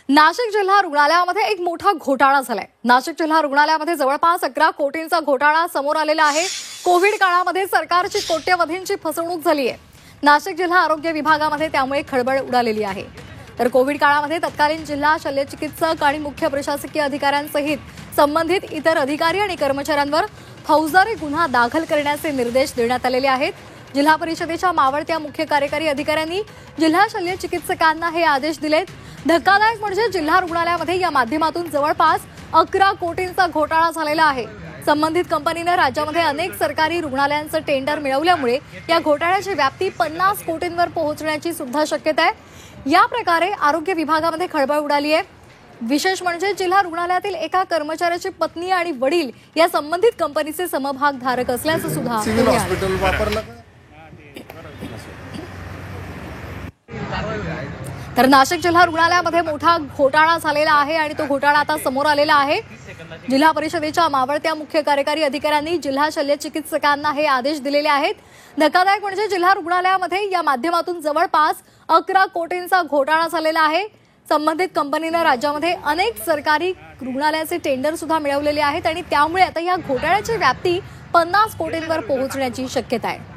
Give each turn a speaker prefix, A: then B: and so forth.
A: नाशिक जिल्हा रुग्णालयामध्ये एक मोठा घोटाळा झालाय। नाशिक जिल्हा रुग्णालयामध्ये जवळपास 11 कोटींचा घोटाळा समोर आलेला आहे। कोविड काळामध्ये सरकारची कोट्यवधींची फसवणूक झाली आहे। नाशिक जिल्हा आरोग्य विभागामध्ये त्यामुळे खळबळ उडालेली आहे। तर कोविड काळामध्ये तत्कालीन जिल्हा शल्यचिकित्सक आणि मुख्य प्रशासकीय अधिकाऱ्यांसहित संबंधित इतर अधिकारी आणि कर्मचाऱ्यांवर फौजदारी गुन्हा दाखल करण्याचे निर्देश देण्यात आलेले आहेत। जिल्हा परिषदेच्या मावळत्या मुख्य कार्यकारी अधिकाऱ्यांनी जिल्हा शल्यचिकित्सकांना हे आदेश दिलेत। धक्कादायक म्हणजे जिल्हा रुग्णालयामध्ये या माध्यमातून जवळपास 11 कोटींचा घोटाळा झालेला आहे। संबंधित कंपनीने राज्यामध्ये अनेक सरकारी रुग्णालयांचं टेंडर मिळवल्यामुळे या घोटाळ्याची व्याप्ती 50 कोटींवर पोहोचण्याची सुद्धा शक्यता आहे। या प्रकारे आरोग्य विभागामध्ये खळबळ उडाली आहे। विशेष म्हणजे जिल्हा रुग्णालयातील एका कर्मचाऱ्याची पत्नी आणि वडील या संबंधित कंपनीचे समभागधारक असल्याचं सुद्धा
B: सिव्हिल हॉस्पिटल वापरलं।
A: तर नाशिक जिल्हा रुग्णालयामध्ये मोठा घोटाळा झालेला आहे आणि तो घोटाळा आता समोर आलेला आहे। जिल्हा परिषदेच्या मावळत्या मुख्य कार्यकारी अधिकाऱ्यांनी जिल्हा शल्यचिकित्सकांना हे आदेश दिलेले आहेत। धक्कादायक म्हणजे जिल्हा रुग्णालयामध्ये या माध्यमातून जवळपास 11 कोटींचा घोटाळा झालेला आहे। संबंधित कंपनीने राज्यामध्ये अनेक सरकारी रुग्णालयाचे टेंडर सुद्धा मिळवलेले आहेत आणि त्यामुळे आता या घोटाळ्याची व्याप्ती 50 कोटींवर पोहोचण्याची शक्यता आहे।